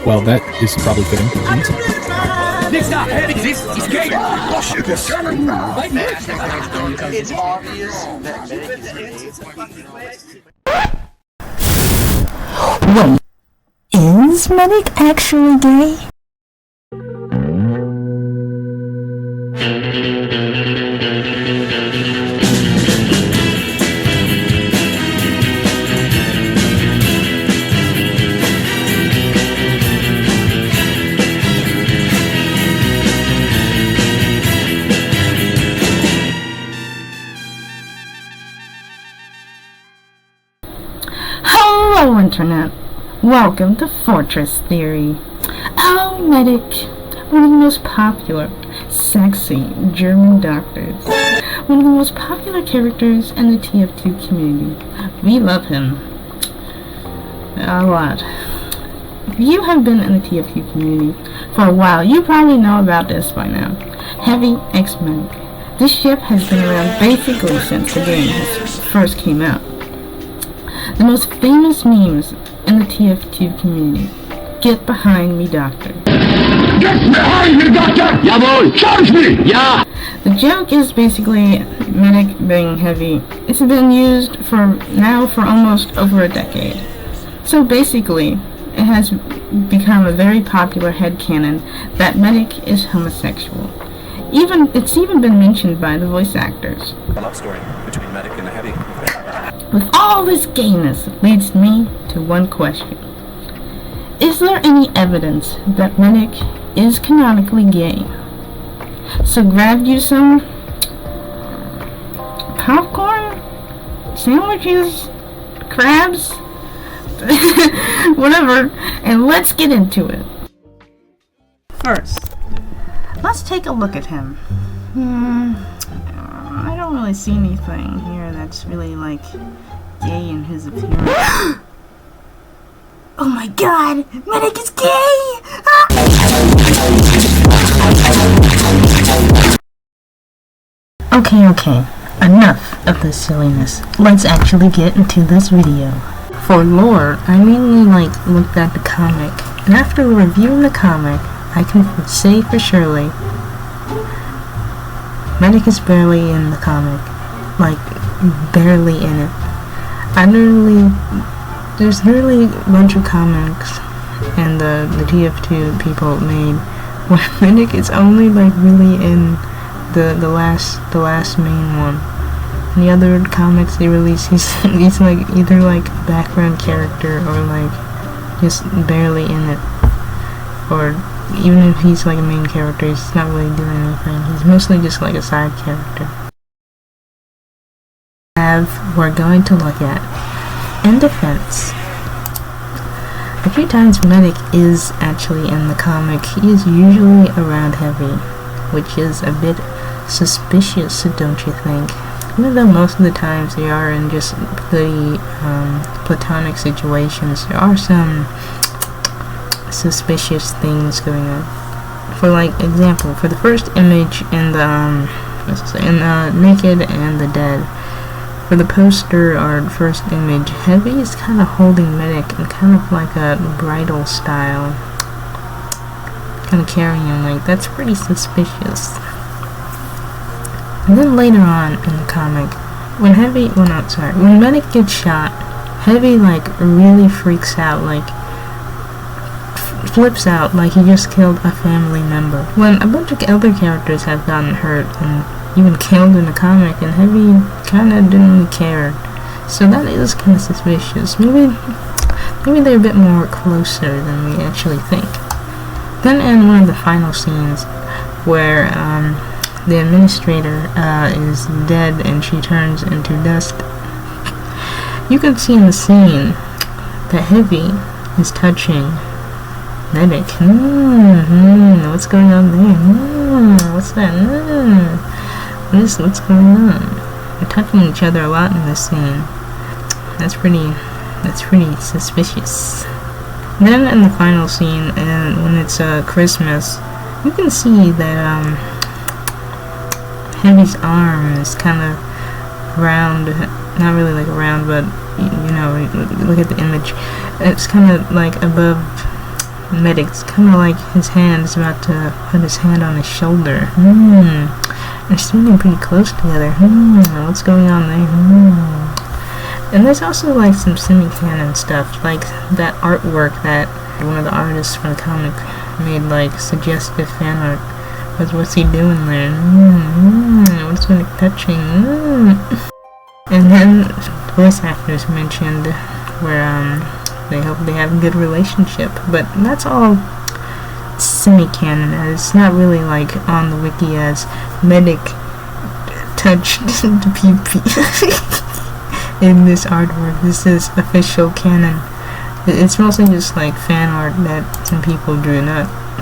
Well, that is probably fitting. It's obvious that Wait, is Medic actually gay? Hello, Internet. Welcome to Fortress Theory. Oh, Medic, one of the most popular, sexy German doctors. One of the most popular characters in the TF2 community. We love him a lot. If you have been in the TF2 community for a while, you probably know about this by now. Heavy X Medic. This ship has been around basically since the game first came out. The most famous memes in the TF2 community. Get behind me, Doctor. Get behind me, Doctor! Jawohl! Charge me! Ja! The joke is basically Medic being heavy. It's been used for almost over a decade. So basically, it has become a very popular headcanon that Medic is homosexual. It's even been mentioned by the voice actors. A love story between Medic and a Heavy. With all this gayness, it leads me to one question. Is there any evidence that Medic is canonically gay? So grab you some popcorn, sandwiches, crabs, whatever, and let's get into it. First, let's take a look at him. I don't really see anything here that's really, gay in his appearance. Oh my god! Medic is gay! Okay. Enough of this silliness. Let's actually get into this video. For lore, I mainly, looked at the comic. And after reviewing the comic, I can say for surely Medic is barely in the comic. Barely in it. There's literally a bunch of comics and the TF2 people made where Medic is only really in the last main one. And the other comics they release, he's either a background character or just barely in it. Or even if he's a main character, he's not really doing anything. He's mostly just a side character. We're going to look at in defense. A few times Medic is actually in the comic. He is usually around Heavy, which is a bit suspicious, don't you think? Even though most of the times they are in just the platonic situations, there are some suspicious things going on. For example, for the first image in the Naked and the Dead, for the poster or first image, Heavy is kind of holding Medic in kind of a bridal style, kind of carrying him. That's pretty suspicious. And then later on in the comic, when Medic gets shot, Heavy really freaks out, flips out he just killed a family member. When a bunch of other characters have gotten hurt and even killed in the comic, and Heavy kinda didn't really care. So that is kinda suspicious. Maybe they're a bit more closer than we actually think. Then in one of the final scenes where the administrator is dead and she turns into dust, you can see in the scene that Heavy is touching Medic. What's going on there? What's that? What's going on? They're touching each other a lot in this scene. That's pretty suspicious. Then in the final scene, and when it's Christmas, you can see that Heavy's arm is kind of around not really like around, but you know, look at the image. It's kind of like above Medic. It's kind of like his hand is about to put his hand on his shoulder. They're standing pretty close together. What's going on there? And there's also like some semi-canon stuff, like that artwork that one of the artists from the comic made, like suggestive fan art. What's he doing there? What's Medic touching? And then voice actors mentioned where they hope they have a good relationship, but that's all semi-canon. It's not really like on the wiki as Medic touched the PP in this artwork. This is official canon. It's mostly just like fan art that some people drew.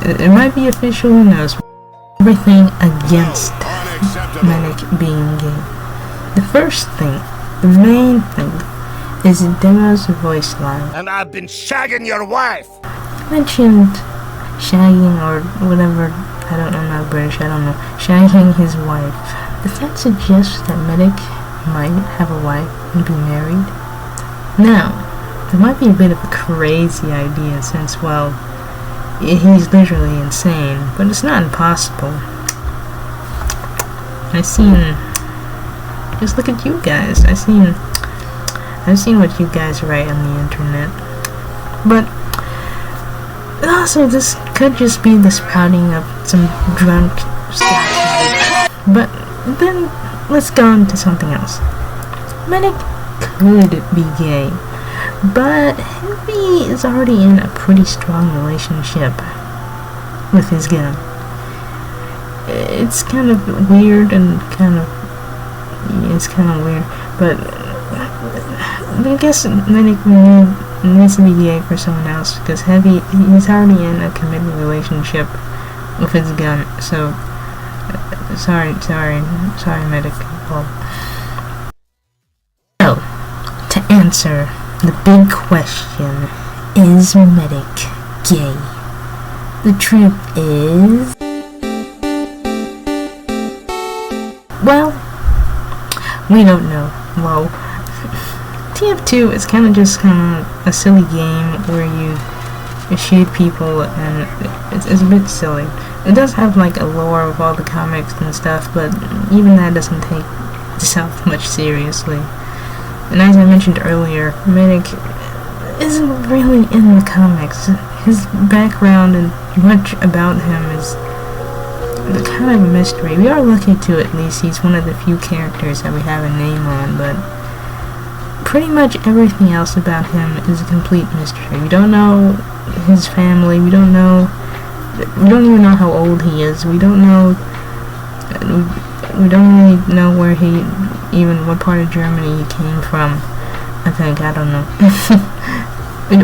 It might be official, who knows. Everything against Medic being gay. The first thing, the main thing, is Demo's voice line. And I've been shagging your wife! Mentioned shagging or whatever, I don't know, I'm not British, I don't know, shagging his wife. Does that suggest that Medic might have a wife and be married? Now, it might be a bit of a crazy idea since, well, he's literally insane, but it's not impossible. Just look at you guys. I've seen what you guys write on the internet. But also, this could just be the sprouting of some drunk stuff. But then, let's go on to something else. Medic could be gay, but Heavy is already in a pretty strong relationship with his gun. It's kind of weird and it's kind of weird, but I guess Medic needs to be gay for someone else, because he's already in a committed relationship with his gun. So sorry, Medic. Well, so to answer the big question, is Medic gay? The truth is, well, we don't know. Well, TF2 is kind of a silly game where you shoot people, and it's a bit silly. It does have like a lore of all the comics and stuff, but even that doesn't take itself much seriously. And as I mentioned earlier, Medic isn't really in the comics. His background and much about him is kind of a mystery. We are lucky to at least he's one of the few characters that we have a name on, but pretty much everything else about him is a complete mystery. We don't know his family, we don't even know how old he is, we don't really know where what part of Germany he came from. I don't know.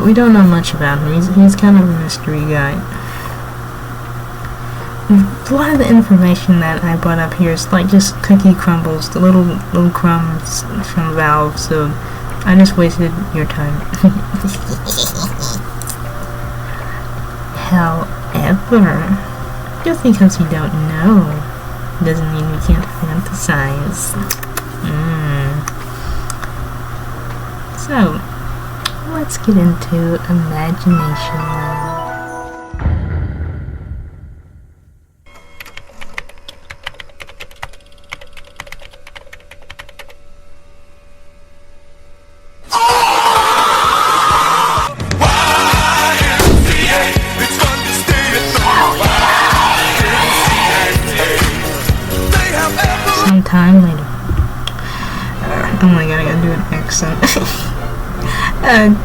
we don't know much about him. He's kind of a mystery guy. A lot of the information that I brought up here is like just cookie crumbles, the little crumbs from Valve, so I just wasted your time. However, just because we don't know doesn't mean we can't fantasize. So, let's get into imagination land. Sometime later. Oh my god, I gotta do an accent.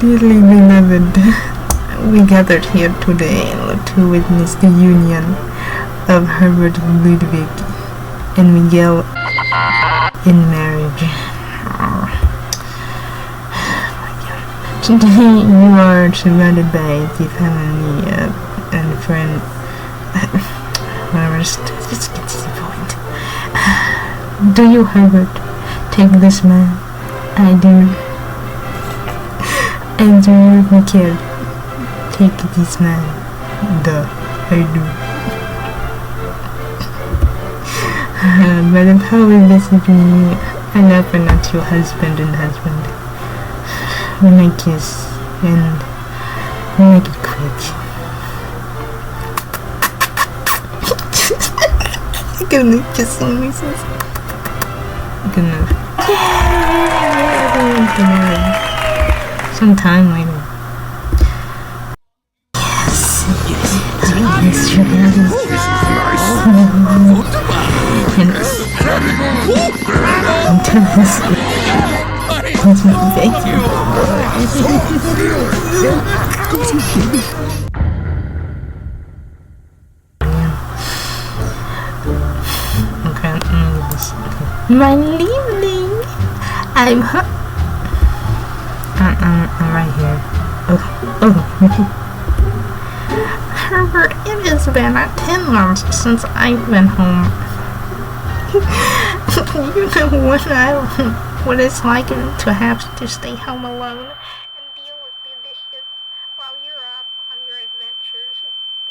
Dearly beloved, we gathered here today to witness the union of Herbert Ludwig and Miguel in marriage. Oh my god. Today you are surrounded by the family and friend. Whatever, just get to the point. Do you, Herbert, take this man? I do. And do you, Miguel, take this man? Duh, I do. Madam, how is this me? I never not your husband and husband. We may kiss and we make it quick. You're gonna kiss on me, sis. Gonna. Some time later. Yes. Yes, your until this thank you. Okay, let me do this. My evening. I'm right here. Oh. Herbert, it has been 10 months since I've been home. You know what it's like to have to stay home alone and deal with the dishes while you're off on your adventures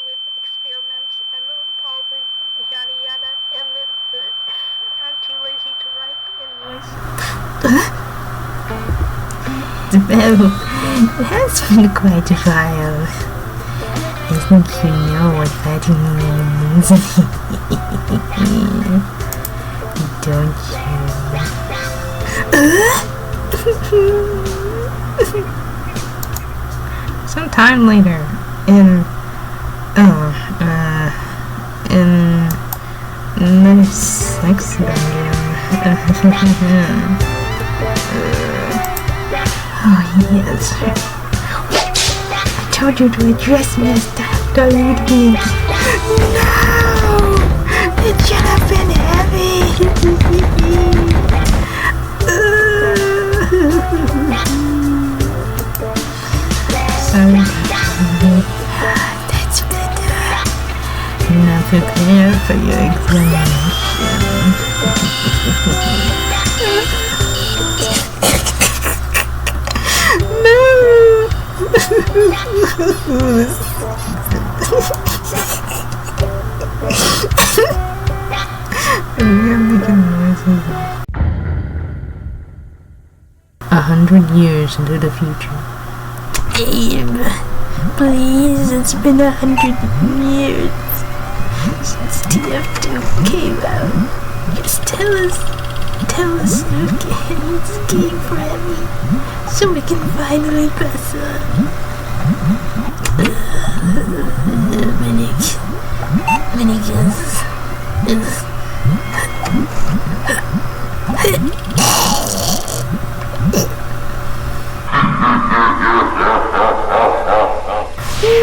with experiments and all the yada yada, and then I'm too lazy to write anyways. Well, it has been quite a while. I think you know what that means. Don't you? Sometime later, in another sex dungeon. Oh yes. I told you to address me as Dr. Ludwig. No! It should have been heavy. Sorry. That's better. Now prepare for your examination. I'm making noises. 100 years into the future. Abe, please, it's been 100 years since TF2 came out. Just tell us if it's game for Emmy, so we can finally pass on. Minnicus is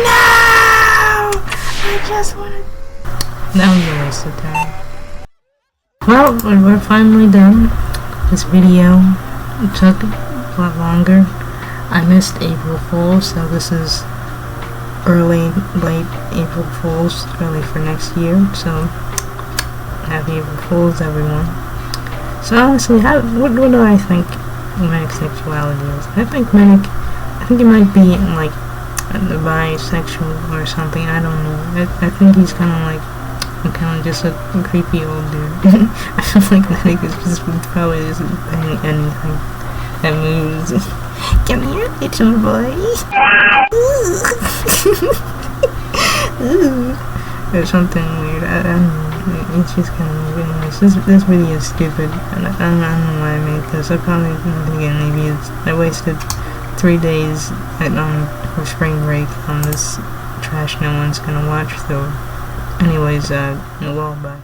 no! I just wanted. That was a waste of time. Well, we're finally done. This video took a lot longer. I missed April Fool's, so this is late April Fool's, early for next year. So happy April Fool's, everyone. So honestly, what do I think Medic's sexuality is? I think he might be like bisexual or something. I don't know. I think he's kind of just a creepy old dude. I feel like Medic is just probably isn't paying anything that moves. Come here, little boy. Or something weird. I don't know. It's just kind of weird. Anyways, this video is stupid. I don't know why I made this. I probably thinking maybe I wasted 3 days for spring break on this trash no one's gonna watch. So, anyways, well, bye.